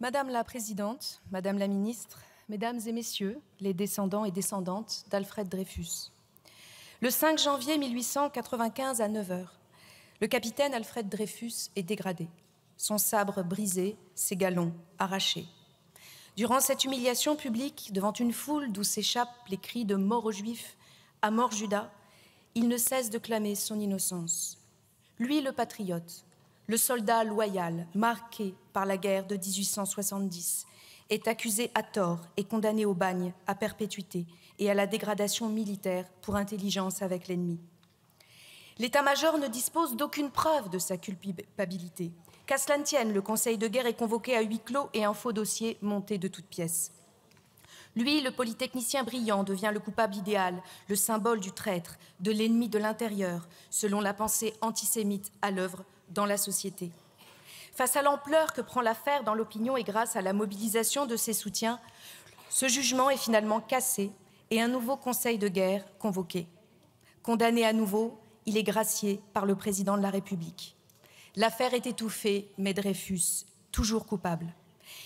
Madame la Présidente, Madame la Ministre, Mesdames et Messieurs, les descendants et descendantes d'Alfred Dreyfus. Le 5 janvier 1895 à 9 h, le capitaine Alfred Dreyfus est dégradé, son sabre brisé, ses galons arrachés. Durant cette humiliation publique, devant une foule d'où s'échappent les cris de « mort aux Juifs », à mort Judas, il ne cesse de clamer son innocence. Lui, le patriote, le soldat loyal, marqué par la guerre de 1870, est accusé à tort et condamné au bagne, à perpétuité et à la dégradation militaire pour intelligence avec l'ennemi. L'état-major ne dispose d'aucune preuve de sa culpabilité. Qu'à cela ne tienne, le conseil de guerre est convoqué à huis clos et un faux dossier monté de toutes pièces. Lui, le polytechnicien brillant, devient le coupable idéal, le symbole du traître, de l'ennemi de l'intérieur, selon la pensée antisémite à l'œuvre dans la société. Face à l'ampleur que prend l'affaire dans l'opinion et grâce à la mobilisation de ses soutiens, ce jugement est finalement cassé et un nouveau conseil de guerre convoqué. Condamné à nouveau, il est gracié par le président de la République. L'affaire est étouffée, mais Dreyfus, toujours coupable.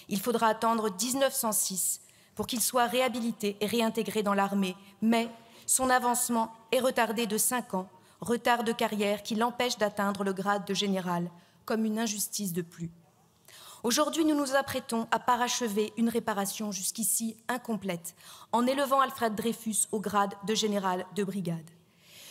Il faudra attendre 1906 pour qu'il soit réhabilité et réintégré dans l'armée, mais son avancement est retardé de 5 ans, retard de carrière qui l'empêche d'atteindre le grade de général, comme une injustice de plus. Aujourd'hui, nous nous apprêtons à parachever une réparation jusqu'ici incomplète, en élevant Alfred Dreyfus au grade de général de brigade.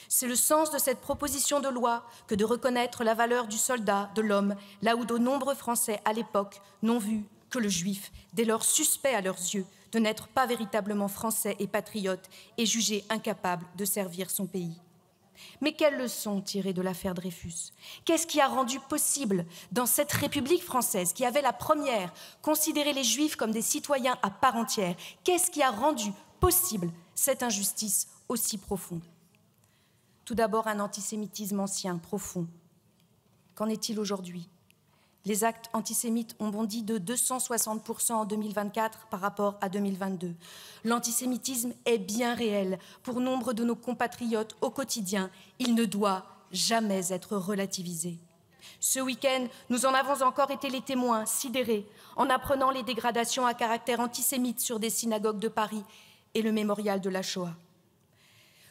C'est le sens de cette proposition de loi que de reconnaître la valeur du soldat, de l'homme, là où de nombreux Français à l'époque n'ont vu que le juif, dès lors suspect à leurs yeux de n'être pas véritablement français et patriote et jugé incapable de servir son pays. Mais quelles leçons tirer de l'affaire Dreyfus? Qu'est-ce qui a rendu possible, dans cette République française, qui avait la première considéré les Juifs comme des citoyens à part entière, qu'est-ce qui a rendu possible cette injustice aussi profonde? Tout d'abord, un antisémitisme ancien, profond. Qu'en est-il aujourd'hui? Les actes antisémites ont bondi de 260% en 2024 par rapport à 2022. L'antisémitisme est bien réel pour nombre de nos compatriotes au quotidien. Il ne doit jamais être relativisé. Ce week-end, nous en avons encore été les témoins, sidérés, en apprenant les dégradations à caractère antisémite sur des synagogues de Paris et le mémorial de la Shoah.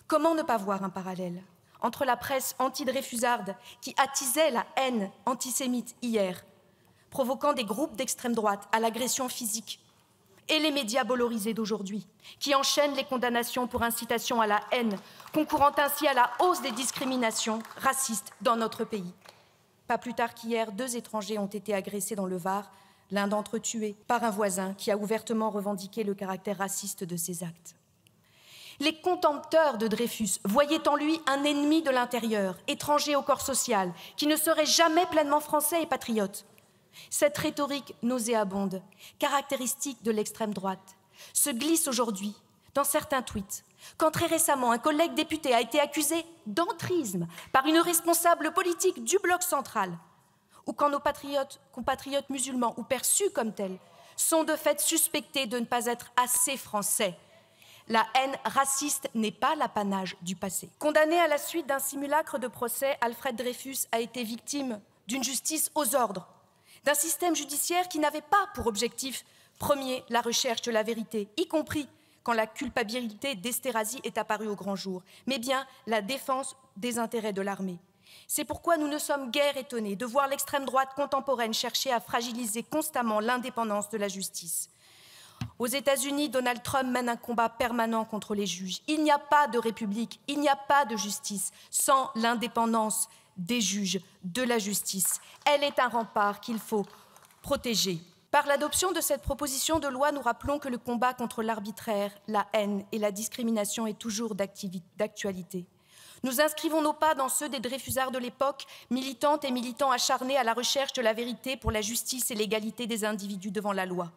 Comment ne pas voir un parallèle entre la presse anti-dreyfusarde qui attisait la haine antisémite hier, provoquant des groupes d'extrême droite à l'agression physique, et les médias bollorisés d'aujourd'hui, qui enchaînent les condamnations pour incitation à la haine, concourant ainsi à la hausse des discriminations racistes dans notre pays. Pas plus tard qu'hier, 2 étrangers ont été agressés dans le Var, l'un d'entre eux tué par un voisin qui a ouvertement revendiqué le caractère raciste de ces actes. Les contempteurs de Dreyfus voyaient en lui un ennemi de l'intérieur, étranger au corps social, qui ne serait jamais pleinement français et patriote. Cette rhétorique nauséabonde, caractéristique de l'extrême droite, se glisse aujourd'hui dans certains tweets, quand très récemment un collègue député a été accusé d'entrisme par une responsable politique du bloc central, ou quand nos compatriotes musulmans, ou perçus comme tels, sont de fait suspectés de ne pas être assez français. La haine raciste n'est pas l'apanage du passé. Condamné à la suite d'un simulacre de procès, Alfred Dreyfus a été victime d'une justice aux ordres, d'un système judiciaire qui n'avait pas pour objectif premier la recherche de la vérité, y compris quand la culpabilité d'Esterhazy est apparue au grand jour, mais bien la défense des intérêts de l'armée. C'est pourquoi nous ne sommes guère étonnés de voir l'extrême droite contemporaine chercher à fragiliser constamment l'indépendance de la justice. Aux États-Unis, Donald Trump mène un combat permanent contre les juges. Il n'y a pas de république, il n'y a pas de justice sans l'indépendance des juges, de la justice. Elle est un rempart qu'il faut protéger. Par l'adoption de cette proposition de loi, nous rappelons que le combat contre l'arbitraire, la haine et la discrimination est toujours d'actualité. Nous inscrivons nos pas dans ceux des Dreyfusards de l'époque, militantes et militants acharnés à la recherche de la vérité pour la justice et l'égalité des individus devant la loi.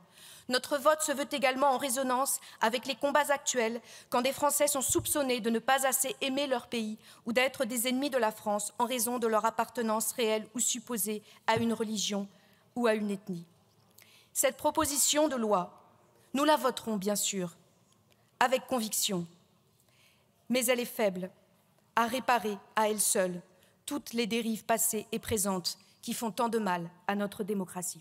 Notre vote se veut également en résonance avec les combats actuels, quand des Français sont soupçonnés de ne pas assez aimer leur pays ou d'être des ennemis de la France en raison de leur appartenance réelle ou supposée à une religion ou à une ethnie. Cette proposition de loi, nous la voterons bien sûr, avec conviction, mais elle est faible à réparer à elle seule toutes les dérives passées et présentes qui font tant de mal à notre démocratie.